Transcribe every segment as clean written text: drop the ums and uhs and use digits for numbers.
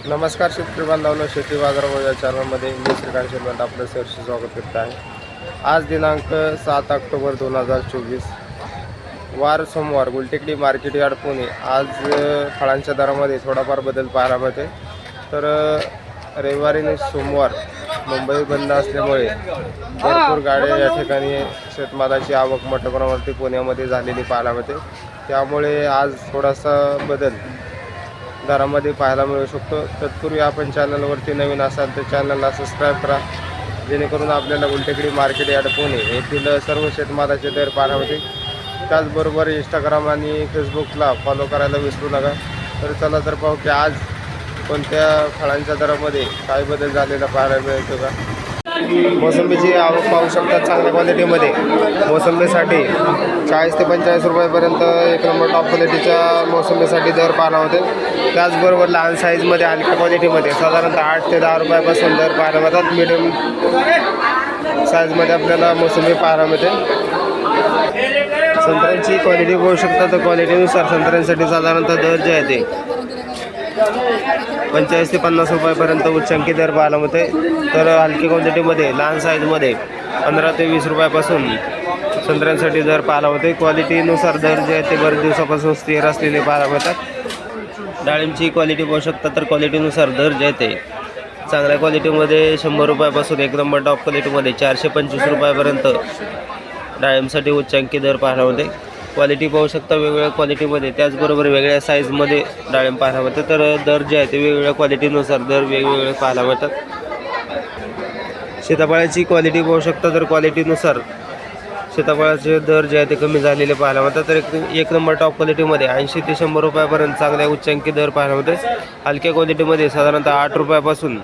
नमस्कार शेतकरी बांधवांनो, शेती बाजारभाव या चॅनलमध्ये मी श्रीकांत शेलवंत आपलं सहर्ष स्वागत करत आहे. आज दिनांक 7 ऑक्टोबर 2024 वार सोमवार. Gultekdi market yard Pune. आज फळांच्या दरामध्ये थोडाफार बदल पाहायला मिळते. तर रविवारी आणि सोमवार मुंबई बंद असल्यामुळे भरपूर गाड्या या ठिकाणी शेतमालाची आवक मोठ्या प्रमाणावरती पुण्यामध्ये झालेली पाहायला मिळते. त्यामुळे आज थोडासा बदल दरामध्ये पाहायला मिळू शकतो. तत्पूर्वी आपण चॅनलवरती नवीन असाल तर चॅनलला सबस्क्राईब करा, जेणेकरून आपल्याला गुलटेकडी मार्केट यार्ड पुणे येथील सर्व शेतमालाचे दर पाहायला मिळतील. त्याचबरोबर इंस्टाग्राम आणि फेसबुकला फॉलो करायला विसरू नका. तर चला तर पाहू की आज कोणत्या फळांच्या दरामध्ये काय बदल झालेला पाहायला मिळतो का. मोसंबीची आवक पाहू शकता चांगल्या क्वालिटीमध्ये. मोसंबीसाठी 40 ते 45 रुपयापर्यंत एक नंबर टॉप क्वालिटीच्या मोसंबीसाठी दर पाहायला होते. त्याचबरोबर लहान साईजमध्ये हलक्या क्वालिटीमध्ये साधारणतः 8 ते 10 रुपयापासून दर पाहायला मिळतात. मिडियम साईजमध्ये आपल्याला मोसंबी पाहायला मिळते. संत्र्यांची क्वालिटी पाहू शकता. तर क्वालिटीनुसार संत्र्यांसाठी साधारणतः दर जे आहे ते 45 ते 50 रुपयापर्यंत उच्चांकी दर पाहायला मिळते. तर हलकी क्वांटिटीमध्ये लहान साईजमध्ये 15 ते 20 रुपयापासून संत्र्यांसाठी दर पाहायला मिळते. क्वालिटीनुसार दर जे आहे ते बरेच दिवसापासून स्थिर असलेले पाहायला मिळतात. डाळिंबची क्वालिटी पाहू शकता. तर क्वालिटीनुसार दर जे आहे ते चांगल्या क्वालिटीमध्ये 100 रुपयापासून एक नंबर टॉप क्वालिटीमध्ये 425 रुपयापर्यंत डाळिंबसाठी उच्चांकी दर पाहायला मिळते. क्वालिटी पाहू शकता वेगवेगळ्या क्वालिटीमध्ये. त्याचबरोबर वेगळ्या साईजमध्ये डाळिंब पाहायला मिळते. तर दर जे आहे ते वेगवेगळ्या क्वालिटीनुसार दर वेगवेगळे पाहायला मिळतात. सीताफळाची क्वालिटी पाहू शकता. तर क्वालिटीनुसार सीताफळाचे दर जे आहे ते कमी झालेले पाहायला मिळतात. तर एक नंबर टॉप क्वालिटीमध्ये 80 ते 100 रुपयापर्यंत चांगल्या उच्चांकी दर पाहायला मिळते. हलक्या क्वालिटीमध्ये साधारणतः 8 रुपयापासून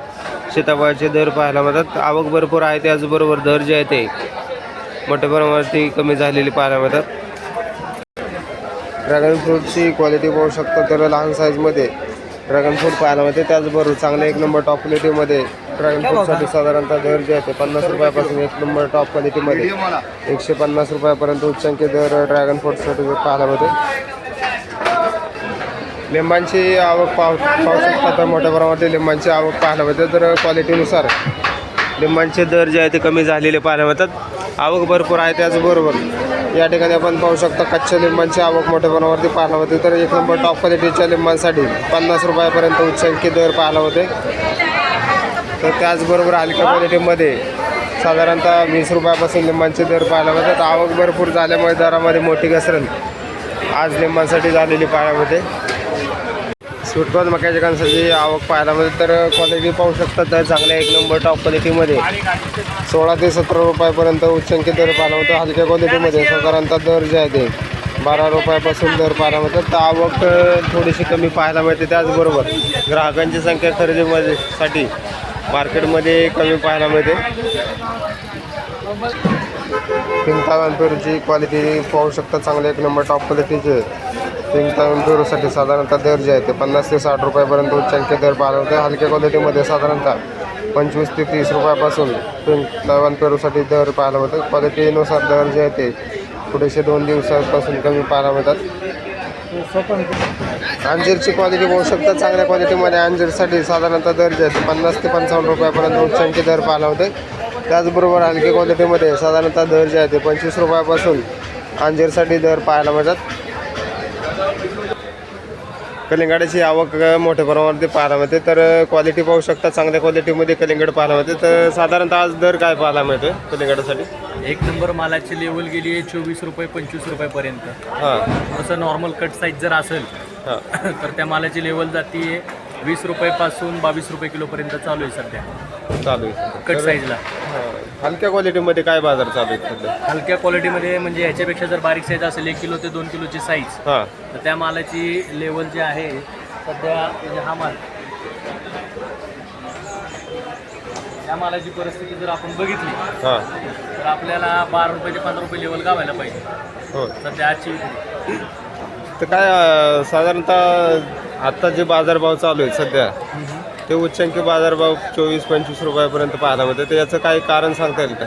सीताफळाचे दर पाहायला मिळतात. आवक भरपूर आहे. त्याचबरोबर दर जे आहे ते मोठ्या प्रमाणावरती कमी झालेली पाहायला मिळतात. ड्रॅगन फ्रूटची क्वालिटी पाहू शकता. तर लहान साईजमध्ये ड्रॅगन फ्रूट पाहायला मिळते. त्याचबरोबर चांगल्या एक नंबर टॉप क्वालिटीमध्ये ड्रॅगन फ्रूटसाठी साधारणतः दर जे आहे ते 50 रुपयापासून एक नंबर टॉप क्वालिटीमध्ये 150 रुपयापर्यंत उच्चांकी दर ड्रॅगन फ्रूटसाठी पाहायला मिळते. लिंबांची आवक पाहू शकता. तर मोठ्या प्रमाणात लिंबांची आवक पाहायला मिळते. तर क्वालिटीनुसार लिंबांचे दर जे आहे ते कमी झालेले पाहायला मिळतात. आवक भरपूर आहे. त्याचबरोबर या ठिकाणी आपण पाहू शकता कच्च्या लिंबांची आवक मोठ्या प्रमाणावरती पाहायला होते. तर एक नंबर टॉप क्वालिटीच्या लिंबांसाठी 50 रुपयापर्यंत उच्चांकी दर पाहायला होते. तर त्याचबरोबर हलक्या क्वालिटीमध्ये साधारणतः 20 रुपयापासून लिंबांचे दर पाहायला मिळतात. आवक भरपूर झाल्यामुळे दरामध्ये मोठी घसरण आज लिंबांसाठी झालेली पाहायला मिळते. स्वीटकॉर्न मक्याच्या कणसाची आवक पाहायला मिळते. तर क्वालिटी पाहू शकता. तर चांगल्या एक नंबर टॉप क्वालिटीमध्ये 16 ते 17 रुपयापर्यंत उच्चांकी दर पाहायला मिळतो. हलक्या क्वालिटीमध्ये साधारणतः दर जे आहे ते 12 रुपयापासून दर पाहायला मिळतात. तर आवक थोडीशी कमी पाहायला मिळते. त्याचबरोबर ग्राहकांची संख्या खरेदीमध्ये साठी मार्केटमध्ये कमी पाहायला मिळते. पिंक तावन पेरूची क्वालिटी पाहू शकता. चांगले एक नंबर टॉप क्वालिटीचे पिंक तावन पेरूसाठी साधारणतः दर जे आहे ते 50 ते 60 रुपयापर्यंत उच्चांकी दर पाहायला होते. हलक्या क्वालिटीमध्ये साधारणतः 25 ते 30 रुपयापासून पिंक तावन पेरूसाठी दर पाहायला मिळतात. क्वालिटीनुसार दर जे आहे ते पुढेचे 2 दिवसापासून कमी पाहायला मिळतात. अंजीरची क्वालिटी पाहू शकता. चांगल्या क्वालिटीमध्ये अंजीरसाठी साधारणतः दर जे आहे ते 50 ते 55 रुपयापर्यंत उच्चांकी दर पाहायला होते. त्याचबरोबर हलकी क्वालिटीमध्ये साधारणतः दर जे आहे ते 25 रुपयापासून अंजीरसाठी दर पाहायला मिळतात. कलिंगडाची आवक मोठ्या प्रमाणावरती पाहायला मिळते. तर क्वालिटी पाहू शकता. चांगल्या क्वालिटीमध्ये कलिंगड पाहायला मिळते. तर साधारणतः आज दर काय पाहायला मिळतो कलिंगडासाठी? एक नंबर मालाची लेवल गेली आहे 24 रुपये 25 रुपयापर्यंत. जसं नॉर्मल कट साईज जर असेल तर त्या मालाची लेवल जाते 20 रुपयापासून 22 रुपये किलोपर्यंत चालू आहे सध्या. चालू आहे कट साईजला. हलक्या क्वालिटीमध्ये काय बाजार चालू आहे सध्या? हलक्या क्वालिटीमध्ये म्हणजे ह्याच्यापेक्षा जर बारीक साईज असेल 1 किलो ते 2 किलोची साईज, तर त्या मालाची लेवल जी आहे सध्या म्हणजे हा माल, या मालाची परिस्थिती जर आपण बघितली तर आपल्याला 12 रुपये ते 15 रुपये लेवल गावायला पाहिजे सध्या आजची. तर काय साधारणतः आत्ता जे बाजारभाव चालू आहेत सध्या ते उच्चांकी बाजारभाव 24-25 रुपयापर्यंत पाहायला मिळते. तर याचं काही कारण सांगता येईल का?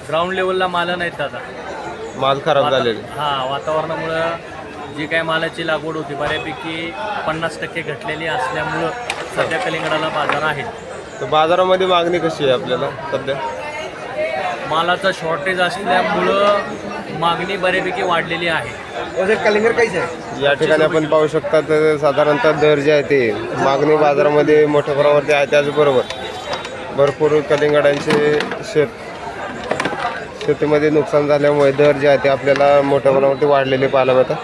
ग्राउंड लेवलला माल नाहीत दादा. माल खराब झालेले. वातावरणामुळं जी काय मालाची लागवड होती बऱ्यापैकी 50% घटलेली असल्यामुळं सध्या कलिंगडाला बाजार आहेत. तर बाजारामध्ये मागणी कशी आहे आपल्याला सध्या? मालाचं शॉर्टेज असल्यामुळं मागणी बऱ्यापैकी वाढलेली आहे. कलिंगर काहीच आहे. या ठिकाणी आपण पाहू शकता तर साधारणतः दर जे आहे ते मागणी बाजारामध्ये मोठ्या प्रमाणावरती आहे. त्याचबरोबर भरपूर कलिंगडांचे शेतीमध्ये नुकसान झाल्यामुळे दर जे आहे ते आपल्याला मोठ्या प्रमाणावरती वाढलेले पाहायला मिळतात.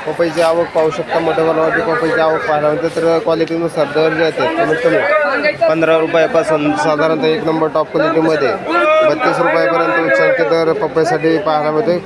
पपईची आवक पाहू शकता, मोठ्या प्रमाणावरती पपईची आवक पाहायला मिळते. तर क्वालिटीनुसार दर जे आहे ते कमीत कमी 15 रुपयापासून साधारणतः 1 नंबर टॉप क्वालिटीमध्ये 32 रुपयापर्यंत उच्चांकी दर पपईसाठी पाहायला मिळते.